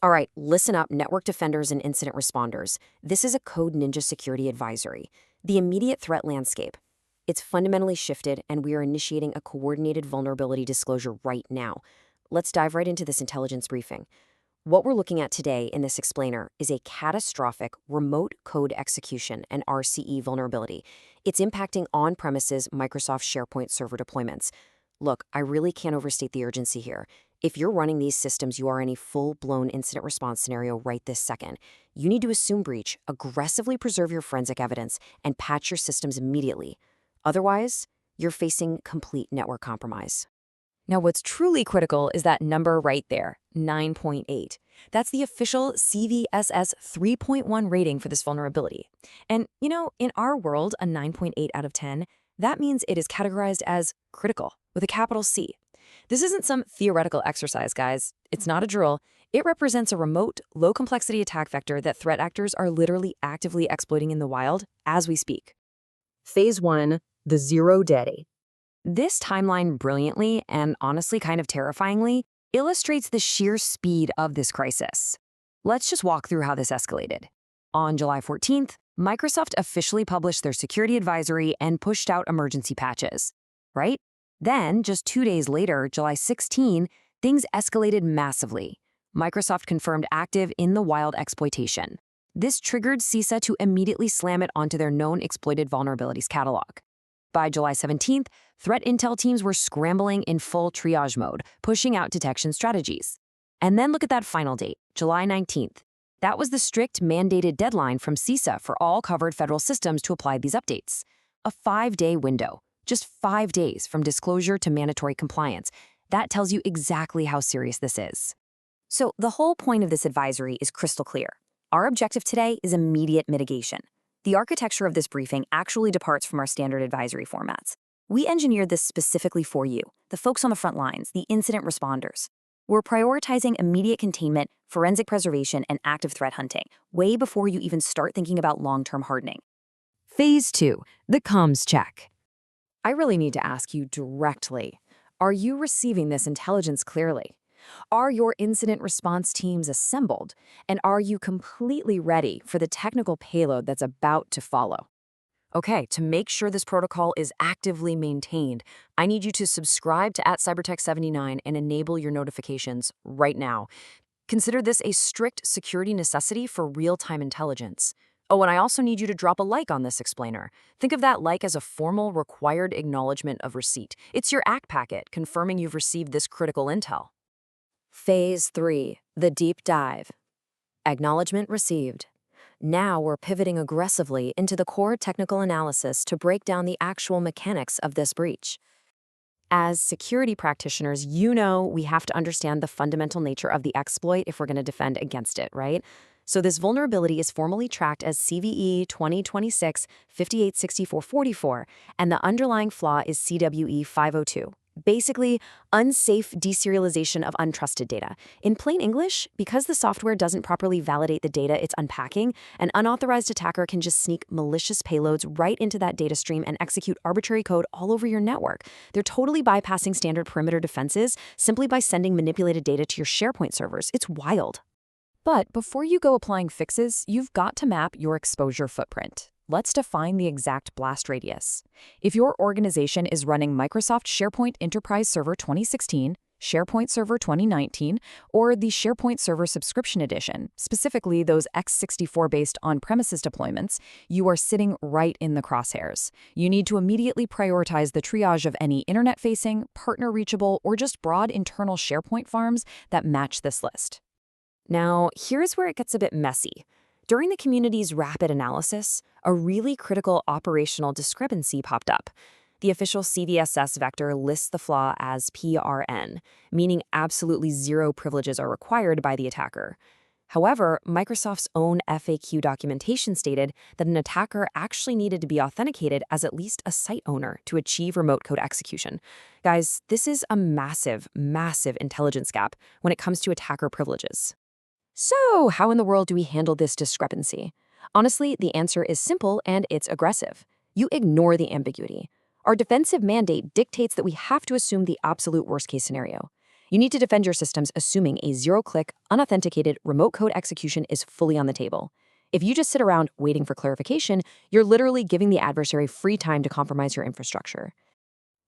All right, listen up, network defenders and incident responders. This is a Code Ninja security advisory. The immediate threat landscape. It's fundamentally shifted, and we are initiating a coordinated vulnerability disclosure right now. Let's dive right into this intelligence briefing. What we're looking at today in this explainer is a catastrophic remote code execution, an RCE vulnerability. It's impacting on-premises Microsoft SharePoint server deployments. Look, I really can't overstate the urgency here. If you're running these systems, you are in a full-blown incident response scenario right this second. You need to assume breach, aggressively preserve your forensic evidence, and patch your systems immediately. Otherwise, you're facing complete network compromise. Now, what's truly critical is that number right there, 9.8. That's the official CVSS 3.1 rating for this vulnerability. And, in our world, a 9.8 out of 10, that means it is categorized as critical, with a capital C. This isn't some theoretical exercise, guys. It's not a drill. It represents a remote, low-complexity attack vector that threat actors are literally actively exploiting in the wild as we speak. Phase 1, the 0 day. This timeline brilliantly, and honestly kind of terrifyingly, illustrates the sheer speed of this crisis. Let's just walk through how this escalated. On July 14th, Microsoft officially published their security advisory and pushed out emergency patches, right? Then, just 2 days later, July 16, things escalated massively. Microsoft confirmed active in the wild exploitation. This triggered CISA to immediately slam it onto their known exploited vulnerabilities catalog. By July 17th, threat intel teams were scrambling in full triage mode, pushing out detection strategies. And then look at that final date, July 19th. That was the strict mandated deadline from CISA for all covered federal systems to apply these updates. A 5-day window, just 5 days from disclosure to mandatory compliance. That tells you exactly how serious this is. So the whole point of this advisory is crystal clear. Our objective today is immediate mitigation. The architecture of this briefing actually departs from our standard advisory formats. We engineered this specifically for you, the folks on the front lines, the incident responders. We're prioritizing immediate containment, forensic preservation, and active threat hunting, way before you even start thinking about long-term hardening. Phase 2, the comms check. I really need to ask you directly, are you receiving this intelligence clearly? Are your incident response teams assembled? And are you completely ready for the technical payload that's about to follow? Okay, to make sure this protocol is actively maintained, I need you to subscribe to @cybertech79 and enable your notifications right now. Consider this a strict security necessity for real-time intelligence. Oh, and I also need you to drop a like on this explainer. Think of that like as a formal, required acknowledgement of receipt. It's your ACK packet confirming you've received this critical intel. Phase 3, the deep dive. Acknowledgement received. Now we're pivoting aggressively into the core technical analysis to break down the actual mechanics of this breach. As security practitioners, we have to understand the fundamental nature of the exploit if we're going to defend against it, right? So this vulnerability is formally tracked as CVE 2026-586444, and the underlying flaw is CWE 502. Basically, unsafe deserialization of untrusted data. In plain English, because the software doesn't properly validate the data it's unpacking, an unauthorized attacker can just sneak malicious payloads right into that data stream and execute arbitrary code all over your network. They're totally bypassing standard perimeter defenses simply by sending manipulated data to your SharePoint servers. It's wild. But before you go applying fixes, you've got to map your exposure footprint. Let's define the exact blast radius. If your organization is running Microsoft SharePoint Enterprise Server 2016, SharePoint Server 2019, or the SharePoint Server Subscription Edition, specifically those x64-based on-premises deployments, you are sitting right in the crosshairs. You need to immediately prioritize the triage of any internet-facing, partner-reachable, or just broad internal SharePoint farms that match this list. Now, here's where it gets a bit messy. During the community's rapid analysis, a really critical operational discrepancy popped up. The official CVSS vector lists the flaw as PRN, meaning absolutely zero privileges are required by the attacker. However, Microsoft's own FAQ documentation stated that an attacker actually needed to be authenticated as at least a site owner to achieve remote code execution. Guys, this is a massive, massive intelligence gap when it comes to attacker privileges. So, how in the world do we handle this discrepancy? Honestly, the answer is simple and it's aggressive. You ignore the ambiguity. Our defensive mandate dictates that we have to assume the absolute worst-case scenario. You need to defend your systems assuming a zero-click, unauthenticated remote code execution is fully on the table. If you just sit around waiting for clarification, you're literally giving the adversary free time to compromise your infrastructure.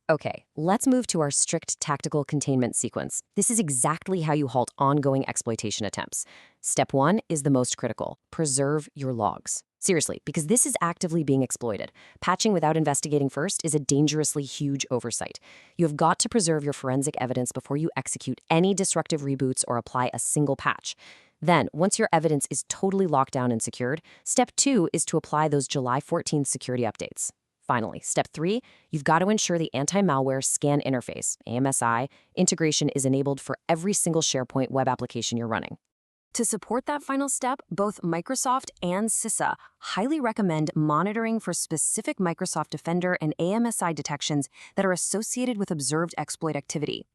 Okay, let's move to our strict tactical containment sequence. This is exactly how you halt ongoing exploitation attempts. Step 1 is the most critical. Preserve your logs. Seriously, because this is actively being exploited. Patching without investigating first is a dangerously huge oversight. You have got to preserve your forensic evidence before you execute any disruptive reboots or apply a single patch. Then, once your evidence is totally locked down and secured, step 2 is to apply those July 14th security updates. Finally, step 3, you've got to ensure the anti-malware scan interface, AMSI, integration is enabled for every single SharePoint web application you're running. To support that final step, both Microsoft and CISA highly recommend monitoring for specific Microsoft Defender and AMSI detections that are associated with observed exploit activity.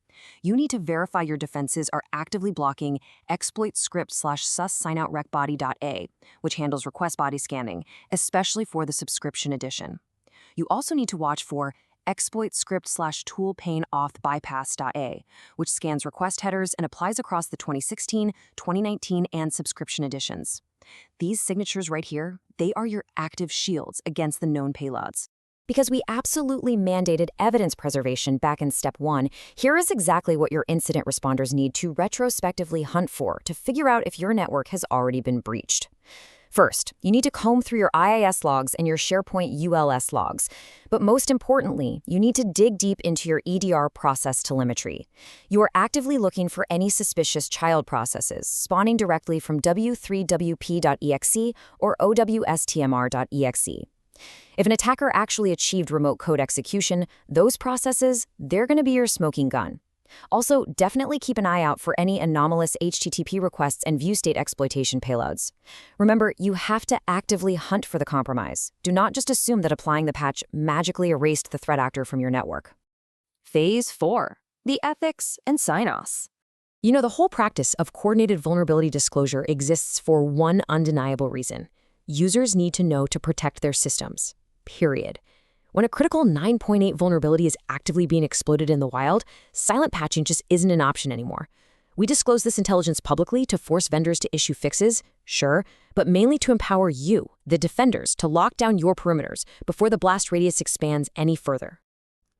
You need to verify your defenses are actively blocking exploit script/sus-signout-rec-body.a, which handles request body scanning, especially for the subscription edition. You also need to watch for exploit script/tool pane auth bypass.a, which scans request headers and applies across the 2016, 2019, and subscription editions. These signatures right here, they are your active shields against the known payloads. Because we absolutely mandated evidence preservation back in step 1, here is exactly what your incident responders need to retrospectively hunt for to figure out if your network has already been breached. First, you need to comb through your IIS logs and your SharePoint ULS logs. But most importantly, you need to dig deep into your EDR process telemetry. You are actively looking for any suspicious child processes spawning directly from w3wp.exe or owstmr.exe. If an attacker actually achieved remote code execution, those processes, they're going to be your smoking gun. Also, definitely keep an eye out for any anomalous HTTP requests and view state exploitation payloads. Remember, you have to actively hunt for the compromise. Do not just assume that applying the patch magically erased the threat actor from your network. Phase 4, the ethics and sign-offs. You know, the whole practice of coordinated vulnerability disclosure exists for one undeniable reason. Users need to know to protect their systems. Period. When a critical 9.8 vulnerability is actively being exploited in the wild, silent patching just isn't an option anymore. We disclose this intelligence publicly to force vendors to issue fixes, sure, but mainly to empower you, the defenders, to lock down your perimeters before the blast radius expands any further.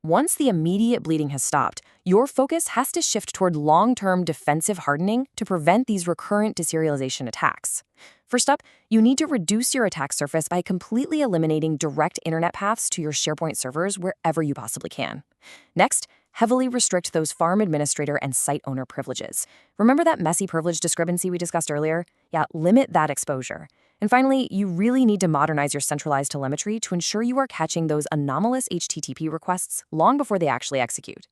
Once the immediate bleeding has stopped, your focus has to shift toward long-term defensive hardening to prevent these recurrent deserialization attacks. First up, you need to reduce your attack surface by completely eliminating direct internet paths to your SharePoint servers wherever you possibly can. Next, heavily restrict those farm administrator and site owner privileges. Remember that messy privilege discrepancy we discussed earlier? Yeah, limit that exposure. And finally, you really need to modernize your centralized telemetry to ensure you are catching those anomalous HTTP requests long before they actually execute.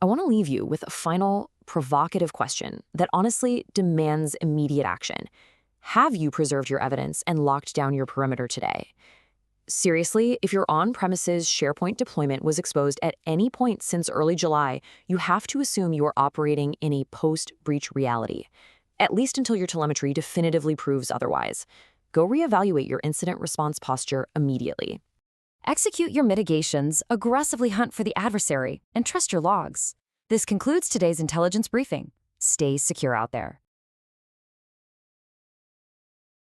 I want to leave you with a final provocative question that honestly demands immediate action. Have you preserved your evidence and locked down your perimeter today? Seriously, if your on-premises SharePoint deployment was exposed at any point since early July, you have to assume you are operating in a post-breach reality, at least until your telemetry definitively proves otherwise. Go reevaluate your incident response posture immediately. Execute your mitigations, aggressively hunt for the adversary, and trust your logs. This concludes today's intelligence briefing. Stay secure out there.